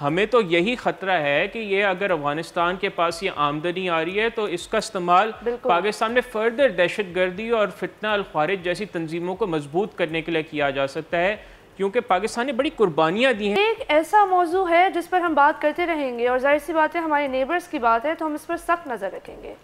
ہمیں تو یہی خطرہ ہے کہ یہ اگر افغانستان کے پاس یہ آمدنی آ رہی ہے تو اس کا استعمال پاکستان میں فردر دہشت گردی اور فتنہ الخوارج جیسی تنظیموں کو مضبوط کرنے کے لیے کیا جا سکتا ہے، کیونکہ پاکستان نے بڑی قربانیاں دی ہیں۔ ایک ایسا موضوع ہے جس پر ہم بات کرتے رہیں گے، اور ظاہر سی بات ہے ہمارے نیبرز کی بات ہے تو ہم اس پر سخت نظر رکھیں گے۔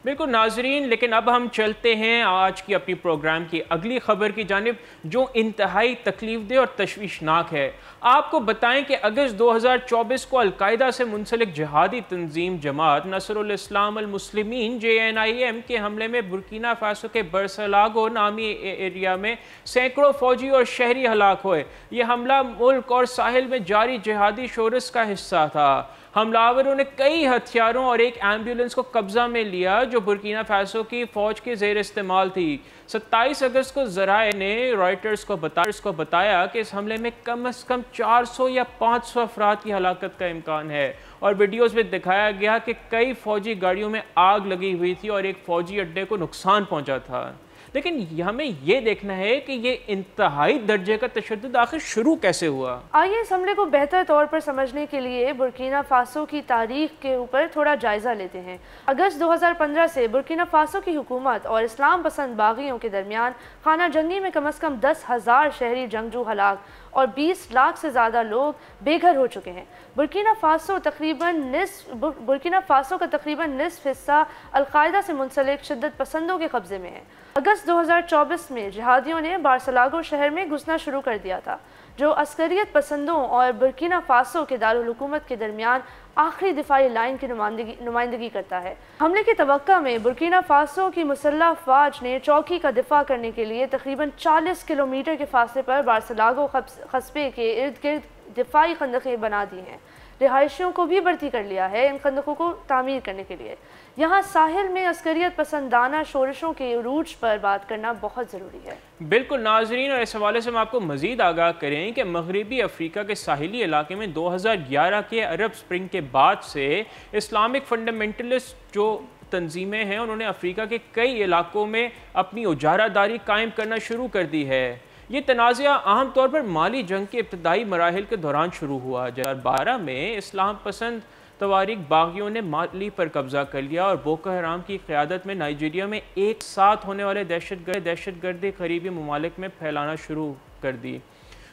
بالکل ناظرین، لیکن اب ہم چلتے ہیں آج کی اپنی پروگرام کی اگلی خبر کی جانب، جو انتہائی تکلیف دہ اور تشویشناک ہے۔ آپ کو بتائیں کہ اگست 2024 کو القاعدہ سے منسلک جہادی تنظیم جماعت نصر الاسلام المسلمین JNIM کے حملے میں برکینا فاسو کے برسلاگو نامی ایریا میں سینکڑوں فوجی اور شہری ہلاک ہوئے۔ یہ حملہ ملک اور ساحل میں جاری جہادی شورش کا حصہ تھا۔ حملہ آوروں نے کئی ہتھیاروں اور ایک ایمبیولنس کو قبضہ میں لیا جو برکینا فاسو کی فوج کے زیر استعمال تھی۔ 27 اگست کو ذرائع نے رائٹرز کو بتایا کہ اس حملے میں کم از کم 400 یا 500 افراد کی ہلاکت کا امکان ہے، اور ویڈیوز میں دکھایا گیا کہ کئی فوجی گاڑیوں میں آگ لگی ہوئی تھی اور ایک فوجی اڈے کو نقصان پہنچا تھا۔ لیکن ہمیں یہ دیکھنا ہے کہ یہ انتہائی درجے کا تشدد آخر شروع کیسے ہوا۔ آئیے اس حملے کو بہتر طور پر سمجھنے کے لیے برکینا فاسو کی تاریخ کے اوپر تھوڑا جائزہ لیتے ہیں۔ اگست 2015 سے برکینا فاسو کی حکومت اور اسلام پسند باغیوں کے درمیان خانہ جنگی میں کم از کم 10,000 شہری جنگجو ہلاک اور 20 لاکھ سے زیادہ لوگ بے گھر ہو چکے ہیں۔ برکینا فاسو کا تقریباً نصف حصہ القاعدہ سے منسلک شدت پسندوں کے قبضے میں ہے۔ اگست 2024 میں جہادیوں نے بارسلاگو شہر میں گھسنا شروع کر دیا تھا، جو عسکریت پسندوں اور برکینا فاسو کے دارالحکومت کے درمیان آخری دفاعی لائن کی نمائندگی کرتا ہے۔ حملے کی توقع میں برکینا فاسو کی مسلح افواج نے چوکی کا دفاع کرنے کے لیے تقریباً 40 کلومیٹر کے فاصلے پر بارسلاگو قصبے کے ارد گرد دفاعی خندقیں بنا دی ہیں۔ رہائشیوں کو بھی بھرتی کر لیا ہے ان خندقوں کو تعمیر کرنے کے لیے۔ یہاں ساحل میں عسکریت پسندانہ شورشوں کے عروج پر بات کرنا بہت ضروری ہے۔ بالکل ناظرین، اور اس حوالے سے ہم آپ کو مزید آگاہ کریں کہ مغربی افریقہ کے ساحلی علاقے میں 2011 کے عرب سپرنگ کے بعد سے اسلامک فنڈامنٹلسٹ جو تنظیمیں ہیں انہوں نے افریقہ کے کئی علاقوں میں اپنی اجارہ داری قائم کرنا شروع کر دی ہے۔ یہ تنازعہ عام طور پر مالی جنگ کے ابتدائی مراحل کے دوران شروع ہوا۔ 2012 میں اسلام پسند تواریخ باغیوں نے مالی پر قبضہ کر لیا اور بوکو حرام کی قیادت میں نائجیریا میں ایک ساتھ ہونے والے دہشت گردی قریبی ممالک میں پھیلانا شروع کر دی۔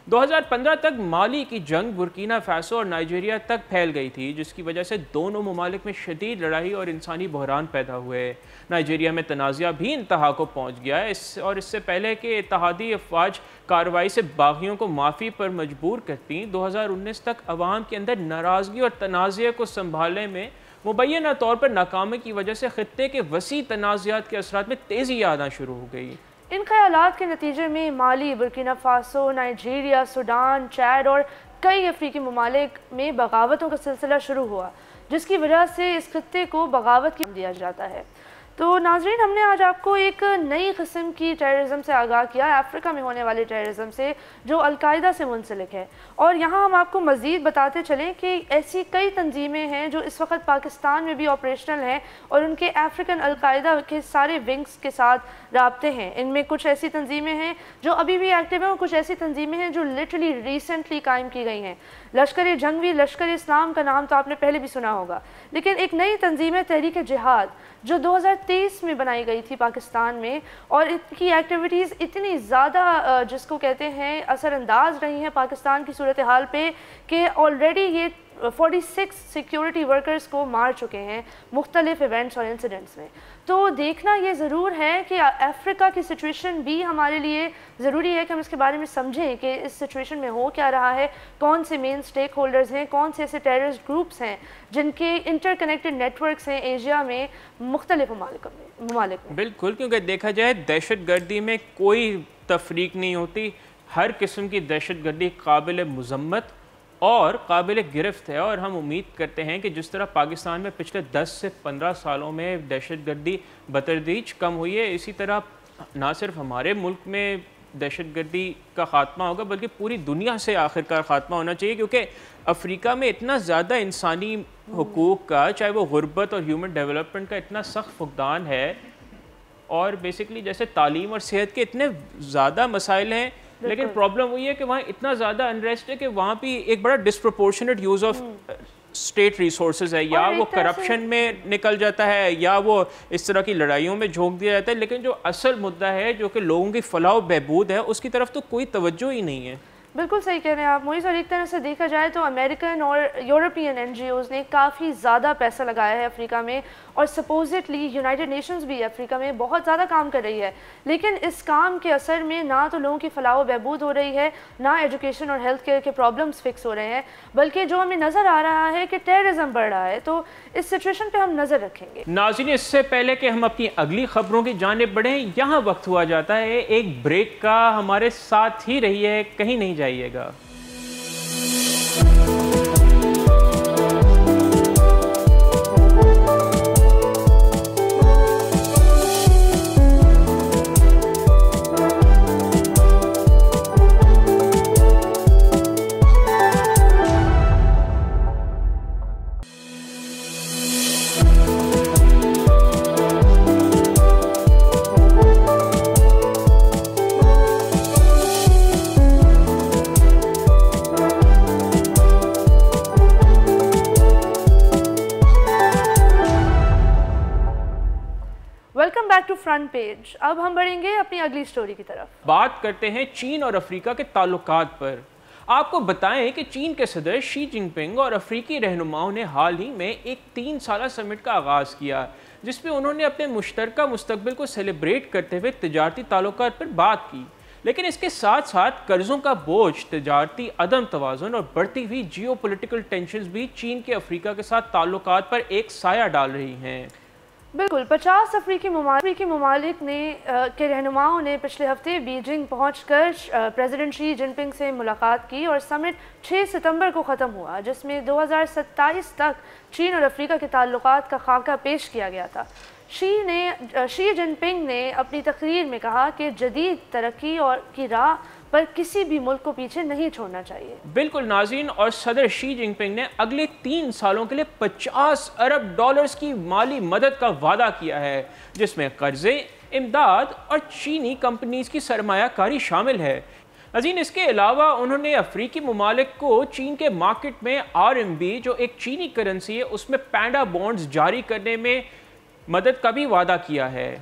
2015 تک مالی کی جنگ برکینا فاسو اور نائجیریا تک پھیل گئی تھی، جس کی وجہ سے دونوں ممالک میں شدید لڑائی اور انسانی بحران پیدا ہوئے۔ نائجیریا میں تنازعہ بھی انتہا کو پہنچ گیا اور اس سے پہلے کہ اتحادی افواج کارروائی سے باغیوں کو معافی پر مجبور کرتیں، 2019 تک عوام کے اندر ناراضگی اور تنازعے کو سنبھالنے میں مبینہ طور پر ناکامی کی وجہ سے خطے کے وسیع تنازعات کے اثرات میں تیزی آنا شروع ہو گئی۔ ان خیالات کے نتیجے میں مالی، Burkina Faso, Nigeria, Sudan, Chad اور کئی افریقی ممالک میں بغاوتوں کا سلسلہ شروع ہوا، جس کی وجہ سے اس خطے کو بغاوت کی دیا جاتا ہے۔ تو ناظرین، ہم نے آج آپ کو ایک نئی قسم کی ٹیررزم سے آگاہ کیا، افریقہ میں ہونے والے ٹیررزم سے جو القاعدہ سے منسلک ہے، اور یہاں ہم آپ کو مزید بتاتے چلیں کہ ایسی کئی تنظیمیں ہیں جو اس وقت پاکستان میں بھی آپریشنل ہیں اور ان کے افریقن القاعدہ کے سارے ونگز کے ساتھ رابطے ہیں۔ ان میں کچھ ایسی تنظیمیں ہیں جو ابھی بھی ایکٹیو ہیں اور کچھ ایسی تنظیمیں ہیں جو لٹرلی ریسنٹلی قائم کی گئی ہیں۔ لشکر جنگی لشکر اسلام کا نام تو آپ نے پہلے بھی سنا ہوگا، لیکن ایک نئی تنظیم ہے تحریک جہاد جو 2023 میں بنائی گئی تھی پاکستان میں، اور ان کی ایکٹیویٹیز اتنی زیادہ جس کو کہتے ہیں اثر انداز رہی ہیں پاکستان کی صورتحال پہ کہ آلریڈی یہ 46 سیکیورٹی ورکرز کو مار چکے ہیں مختلف ایونٹس اور انسیڈنٹس میں۔ تو دیکھنا یہ ضرور ہے کہ افریقہ کی سچویشن بھی ہمارے لیے ضروری ہے کہ ہم اس کے بارے میں سمجھیں کہ اس سچویشن میں ہو کیا رہا ہے، کون سے مین سٹیک ہولڈرز ہیں، کون سے ایسے ٹیررسٹ گروپس ہیں جن کے انٹر کنیکٹڈ نیٹ ورکس ہیں ایشیا میں مختلف ممالک میں۔ بالکل، کیونکہ دیکھا جائے دہشت گردی میں کوئی تفریق نہیں ہوتی، ہر قسم کی دہشت گردی قابل مذمت اور قابل گرفت ہے، اور ہم امید کرتے ہیں کہ جس طرح پاکستان میں پچھلے 10 سے 15 سالوں میں دہشت گردی بتدریج کم ہوئی ہے، اسی طرح نہ صرف ہمارے ملک میں دہشت گردی کا خاتمہ ہوگا بلکہ پوری دنیا سے آخرکار خاتمہ ہونا چاہیے، کیونکہ افریقہ میں اتنا زیادہ انسانی حقوق کا، چاہے وہ غربت اور ہیومن ڈیولپمنٹ کا اتنا سخت فقدان ہے، اور بیسکلی جیسے تعلیم اور صحت کے اتنے زیادہ مسائل ہیں لیکن پرابلم وہی ہے کہ وہاں اتنا زیادہ انریسٹ ہے کہ وہاں بھی ایک بڑا disproportionate use of state resources ہے، یا وہ کرپشن میں نکل جاتا ہے یا وہ اس طرح کی لڑائیوں میں جھونک دیا جاتا ہے، لیکن جو اصل مدعا ہے جو کہ لوگوں کی فلاح و بہبود ہے اس کی طرف تو کوئی توجہ ہی نہیں ہے۔ بالکل صحیح کہہ رہے ہیں آپ موئز، اور ایک طرح سے دیکھا جائے تو امریکن اور یورپین این جی اوز نے کافی زیادہ پیسہ لگایا ہے افریقہ میں، اور سپوزٹلی یونائٹڈ نیشنز بھی افریقہ میں بہت زیادہ کام کر رہی ہے، لیکن اس کام کے اثر میں نہ تو لوگوں کی فلاح و بہبود ہو رہی ہے، نہ ایجوکیشن اور ہیلتھ کیئر کے پرابلمس فکس ہو رہے ہیں، بلکہ جو ہمیں نظر آ رہا ہے کہ ٹیررزم بڑھ رہا ہے۔ تو اس سچویشن پہ ہم نظر رکھیں گے۔ ناظرین، اس سے پہلے کہ ہم اپنی اگلی خبروں کی جانب بڑھیں، یہاں وقت ہوا جاتا ہے ایک بریک کا، ہمارے ساتھ ہی رہیے، کہیں نہیں جائیے گا۔ Welcome back to front page. اب ہم بڑھیں گے اپنی اگلی سٹوری کی طرف۔ بات کرتے ہیں چین اور افریقہ کے تعلقات پر۔ آپ کو بتائیں کہ چین کے صدر شی جن پنگ اور افریقی رہنماؤں نے حال ہی میں ایک 3 سالہ سمٹ کا آغاز کیا، جس میں انہوں نے اپنے مشترکہ مستقبل کو سیلیبریٹ کرتے ہوئے تجارتی تعلقات پر بات کی، لیکن اس کے ساتھ ساتھ قرضوں کا بوجھ، تجارتی عدم توازن اور بڑھتی ہوئی جیو پولیٹیکل ٹینشنز بھی چین کے افریقہ کے ساتھ تعلقات پر ایک سایہ ڈال رہی ہیں۔ بالکل 50 افریقی ممالک کے رہنماؤں نے پچھلے ہفتے بیجنگ پہنچ کر پریزیڈنٹ شی جن پنگ سے ملاقات کی، اور سمٹ 6 ستمبر کو ختم ہوا، جس میں 2027 تک چین اور افریقہ کے تعلقات کا خاکہ پیش کیا گیا تھا۔ شی جن پنگ نے اپنی تقریر میں کہا کہ جدید ترقی اور کی راہ پر کسی بھی ملک کو پیچھے نہیں چھوڑنا چاہیے۔ بالکل ناظرین، اور صدر شی جن پنگ نے اگلے 3 سالوں کے لیے 50 ارب ڈالرز کی مالی مدد کا وعدہ کیا ہے، جس میں قرضے، امداد اور چینی کمپنیز کی سرمایہ کاری شامل ہے۔ ناظرین، اس کے علاوہ انہوں نے افریقی ممالک کو چین کے مارکیٹ میں RMB جو ایک چینی کرنسی ہے اس میں پینڈا بونڈز جاری کرنے میں مدد کا بھی وعدہ کیا ہے۔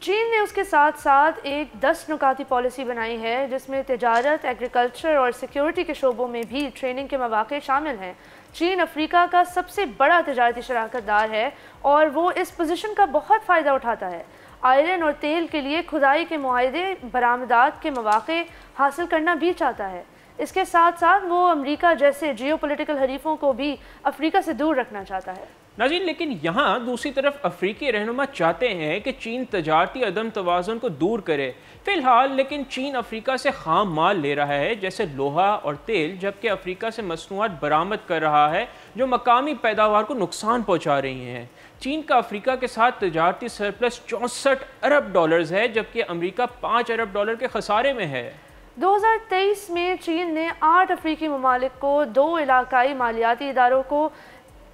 چین نے اس کے ساتھ ساتھ ایک 10 نکاتی پالیسی بنائی ہے، جس میں تجارت، ایگریکلچر اور سیکیورٹی کے شعبوں میں بھی ٹریننگ کے مواقع شامل ہیں۔ چین افریقہ کا سب سے بڑا تجارتی شراکت دار ہے، اور وہ اس پوزیشن کا بہت فائدہ اٹھاتا ہے۔ آئرن اور تیل کے لیے کھدائی کے معاہدے، برآمدات کے مواقع حاصل کرنا بھی چاہتا ہے۔ اس کے ساتھ ساتھ وہ امریکہ جیسے جیو پولیٹیکل حریفوں کو بھی افریقہ سے دور رکھنا چاہتا ہے۔ ناظرین، لیکن یہاں دوسری طرف افریقی رہنما چاہتے ہیں کہ چین تجارتی عدم توازن کو دور کرے۔ فی الحال لیکن چین افریقہ سے خام مال لے رہا ہے، جیسے لوہا اور تیل، جبکہ افریقہ سے مصنوعات برآمد کر رہا ہے جو مقامی پیداوار کو نقصان پہنچا رہی ہیں۔ چین کا افریقہ کے ساتھ تجارتی سرپلس 64 ارب ڈالرز ہے، جبکہ امریکہ 5 ارب ڈالر کے خسارے میں ہے۔ 2023 میں چین نے 8 افریقی ممالک کو، 2 علاقائی مالیاتی اداروں کو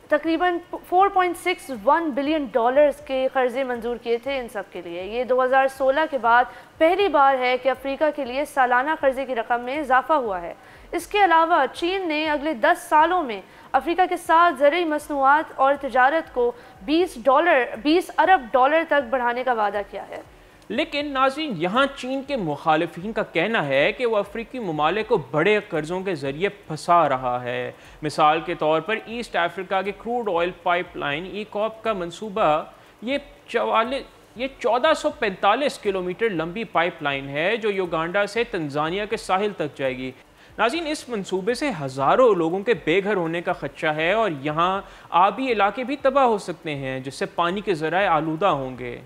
تقریباً 4.61 بلین ڈالرز کے قرضے منظور کیے تھے ان سب کے لیے۔ یہ 2016 کے بعد پہلی بار ہے کہ افریقہ کے لیے سالانہ قرضے کی رقم میں اضافہ ہوا ہے۔ اس کے علاوہ چین نے اگلے 10 سالوں میں افریقہ کے ساتھ زرعی مصنوعات اور تجارت کو 20 ارب ڈالر تک بڑھانے کا وعدہ کیا ہے۔ لیکن ناظرین، یہاں چین کے مخالفین کا کہنا ہے کہ وہ افریقی ممالک کو بڑے قرضوں کے ذریعے پھنسا رہا ہے۔ مثال کے طور پر ایسٹ افریقہ کے کروڈ آئل پائپ لائن ایکوپ کا منصوبہ یہ 1445 کلومیٹر لمبی پائپ لائن ہے جو یوگانڈا سے تنزانیہ کے ساحل تک جائے گی۔ ناظرین، اس منصوبے سے ہزاروں لوگوں کے بے گھر ہونے کا خدشہ ہے، اور یہاں آبی علاقے بھی تباہ ہو سکتے ہیں، جس سے پانی کے ذرائع آلودہ ہوں گے۔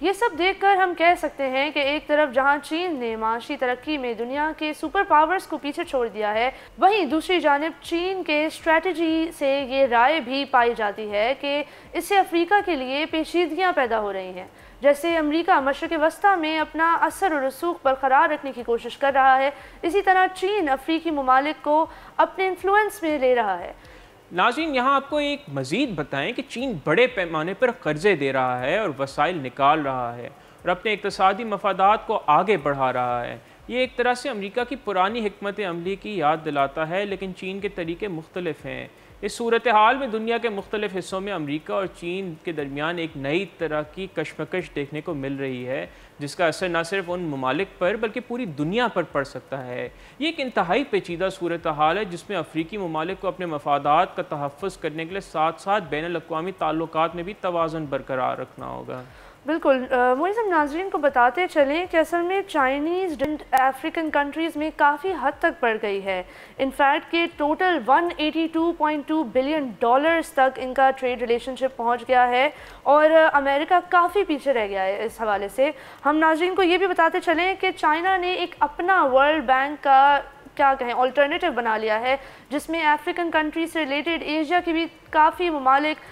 یہ سب دیکھ کر ہم کہہ سکتے ہیں کہ ایک طرف جہاں چین نے معاشی ترقی میں دنیا کے سپر پاورز کو پیچھے چھوڑ دیا ہے، وہیں دوسری جانب چین کے اسٹریٹجی سے یہ رائے بھی پائی جاتی ہے کہ اس سے افریقہ کے لیے پیچیدگیاں پیدا ہو رہی ہیں۔ جیسے امریکہ مشرق وسطیٰ میں اپنا اثر و رسوخ برقرار رکھنے کی کوشش کر رہا ہے، اسی طرح چین افریقی ممالک کو اپنے انفلوئنس میں لے رہا ہے۔ ناظرین، یہاں آپ کو ایک مزید بتائیں کہ چین بڑے پیمانے پر قرضے دے رہا ہے اور وسائل نکال رہا ہے اور اپنے اقتصادی مفادات کو آگے بڑھا رہا ہے۔ یہ ایک طرح سے امریکہ کی پرانی حکمت عملی کی یاد دلاتا ہے، لیکن چین کے طریقے مختلف ہیں۔ اس صورتحال میں دنیا کے مختلف حصوں میں امریکہ اور چین کے درمیان ایک نئی طرح کی کشمکش دیکھنے کو مل رہی ہے، جس کا اثر نہ صرف ان ممالک پر بلکہ پوری دنیا پر پڑ سکتا ہے۔ یہ ایک انتہائی پیچیدہ صورتحال ہے جس میں افریقی ممالک کو اپنے مفادات کا تحفظ کرنے کے لیے ساتھ ساتھ بین الاقوامی تعلقات میں بھی توازن برقرار رکھنا ہوگا۔ بالکل، موئز ہم ناظرین کو بتاتے چلیں کہ اصل میں چائنیز افریقن کنٹریز میں کافی حد تک بڑھ گئی ہے۔ انفیکٹ کہ ٹوٹل $182.2 بلین تک ان کا ٹریڈ ریلیشن شپ پہنچ گیا ہے، اور امریکہ کافی پیچھے رہ گیا ہے اس حوالے سے۔ ہم ناظرین کو یہ بھی بتاتے چلیں کہ چائنا نے ایک اپنا ورلڈ بینک کا کیا کہیں آلٹرنیٹیو بنا لیا ہے، جس میں افریقن کنٹریز سے ریلیٹڈ ایشیا کے بھی کافی ممالک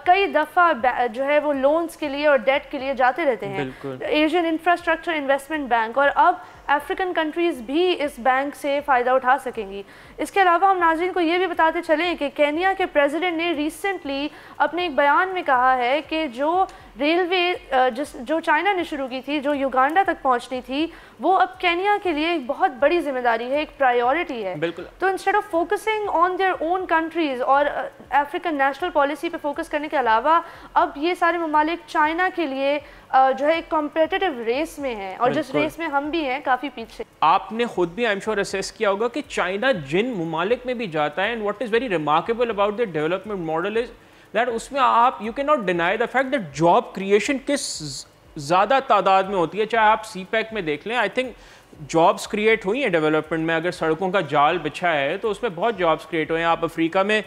کئی دفعہ جو ہے وہ لونز کے لیے اور ڈیٹ کے لیے جاتے رہتے ہیں، ایشین انفراسٹرکچر انویسٹمنٹ بینک، اور اب افریقن کنٹریز بھی اس بینک سے فائدہ اٹھا سکیں گی۔ اس کے علاوہ ہم ناظرین کو یہ بھی بتاتے چلیں کہ کینیا کے پریزیڈنٹ نے ریسنٹلی اپنے ایک بیان میں کہا ہے کہ جو ریلوے جو چائنا نے شروع کی تھی، جو یوگانڈا تک پہنچنی تھی، وہ اب کینیا کے لیے ایک بہت بڑی ذمہ داری ہے، ایک پرائیورٹی ہے۔ تو instead of focusing on their own countries اور افریقن نیشنل پالیسی پہ فوکس کرنے کے علاوہ اب یہ سارے ممالک چائنا کے لیے جو ہے ایک کمپیٹیٹیو ریس میں ہیں، اور جس ریس میں ہم بھی ہیں کافی پیچھے۔ آپ نے خود بھی آئی ایم شیور اسیس کیا ہوگا کہ چائنا جن ممالک میں بھی جاتا ہے، and what is very remarkable about the development model is that اس میں آپ you can not deny the fact that job creation کس زیادہ تعداد میں ہوتی ہے۔ چاہے آپ سی پیک میں دیکھ لیں، آئی تھنک جابس کریٹ ہوئی ہیں ڈیولپمنٹ میں، اگر سڑکوں کا جال بچھا ہے تو اس میں بہت جابس کریٹ ہوئے ہیں۔ آپ افریقہ میں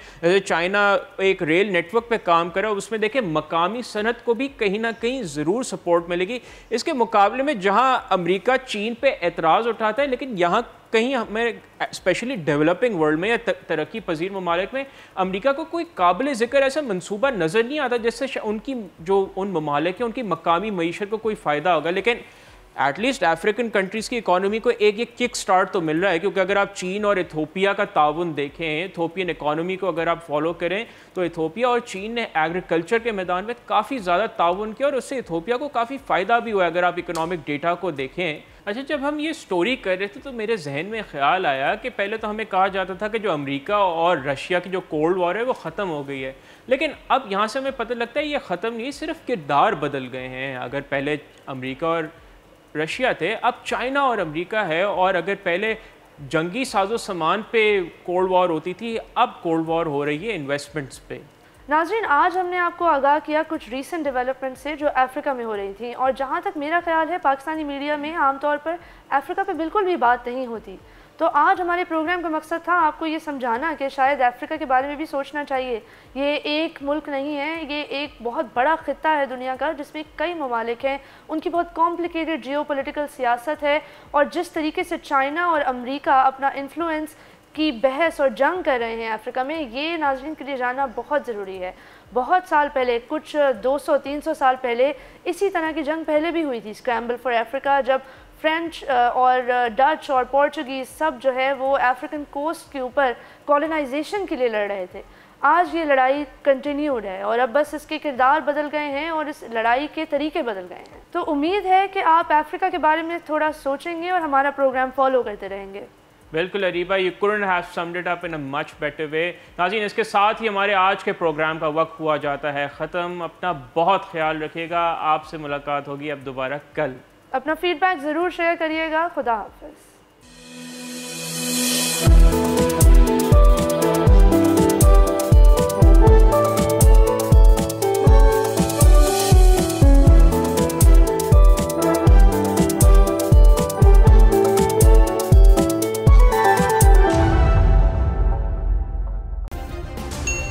چائنا ایک ریل نیٹ ورک پہ کام کرے، اس میں دیکھیں مقامی صنعت کو بھی کہیں نہ کہیں ضرور سپورٹ ملے گی۔ اس کے مقابلے میں جہاں امریکہ چین پہ اعتراض اٹھاتا ہے، لیکن یہاں کہیں ہمیں اسپیشلی ڈیولپنگ ورلڈ میں یا ترقی پذیر ممالک میں امریکہ کو کوئی قابل ذکر ایسا منصوبہ نظر نہیں آتا جس سے ان کی جو ان ممالک ہیں ان کی مقامی معیشت کو کوئی فائدہ ہوگا۔ لیکن ایٹ لیسٹ افریقن کنٹریز کی اکانومی کو ایک کک سٹارٹ تو مل رہا ہے، کیونکہ اگر آپ چین اور ایتھوپیا کا تعاون دیکھیں، ایتھوپین اکانومی کو اگر آپ فالو کریں تو ایتھوپیا اور چین نے ایگریکلچر کے میدان میں کافی زیادہ تعاون کیا، اور اس سے ایتھوپیا کو کافی فائدہ بھی ہوا ہے اگر آپ اکنامک ڈیٹا کو دیکھیں۔ اچھا، جب ہم یہ سٹوری کر رہے تھے تو میرے ذہن میں خیال آیا کہ پہلے تو ہمیں کہا جاتا تھا کہ جو امریکہ اور رشیا کی جو کولڈ وار ہے وہ ختم ہو گئی ہے، لیکن اب یہاں سے ہمیں پتہ لگتا ہے یہ ختم نہیں، صرف کردار بدل گئے ہیں۔ اگر پہلے امریکہ اور رشیا تھے، اب چائنا اور امریکہ ہے، اور اگر پہلے جنگی ساز و سامان پہ کولڈ وار ہوتی تھی، اب کولڈ وار ہو رہی ہے انویسٹمنٹس پہ۔ ناظرین، آج ہم نے آپ کو آگاہ کیا کچھ ریسنٹ ڈیولپمنٹ سے جو افریقہ میں ہو رہی تھیں، اور جہاں تک میرا خیال ہے پاکستانی میڈیا میں عام طور پر افریقہ پہ بالکل بھی بات نہیں ہوتی۔ تو آج ہمارے پروگرام کا مقصد تھا آپ کو یہ سمجھانا کہ شاید افریقہ کے بارے میں بھی سوچنا چاہیے۔ یہ ایک ملک نہیں ہے، یہ ایک بہت بڑا خطہ ہے دنیا کا، جس میں کئی ممالک ہیں، ان کی بہت کمپلیکیٹڈ جیو پولیٹیکل سیاست ہے، اور جس طریقے سے چائنا اور امریکہ اپنا انفلوئنس کی بحث اور جنگ کر رہے ہیں افریقہ میں، یہ ناظرین کے لیے جاننا بہت ضروری ہے۔ بہت سال پہلے، کچھ 200-300 سال پہلے اسی طرح کی جنگ پہلے بھی ہوئی تھی، اسکریمبل فار افریقہ، جب فرینچ اور ڈچ اور پورچوگیز سب جو ہے وہ افریقن کوسٹ کے اوپر کالونائزیشن کے لیے لڑ رہے تھے۔ آج یہ لڑائی کنٹینیوڈ ہے، اور اب بس اس کے کردار بدل گئے ہیں اور اس لڑائی کے طریقے بدل گئے ہیں۔ تو امید ہے کہ آپ افریقہ کے بارے میں تھوڑا سوچیں گے اور ہمارا پروگرام فالو کرتے رہیں گے۔ بالکل Areeba, you couldn't have summed it up in a much better way۔ ناظرین، اس کے ساتھ ہی ہمارے آج کے پروگرام کا وقت ہوا جاتا ہے ختم۔ اپنا بہت خیال رکھیے گا، آپ سے ملاقات ہوگی اب دوبارہ کل۔ اپنا فیڈ بیک ضرور شیئر کریے گا۔ خدا حافظ۔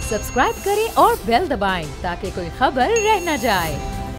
سبسکرائب کریں اور بیل دبائیں تاکہ کوئی خبر رہ نہ جائے۔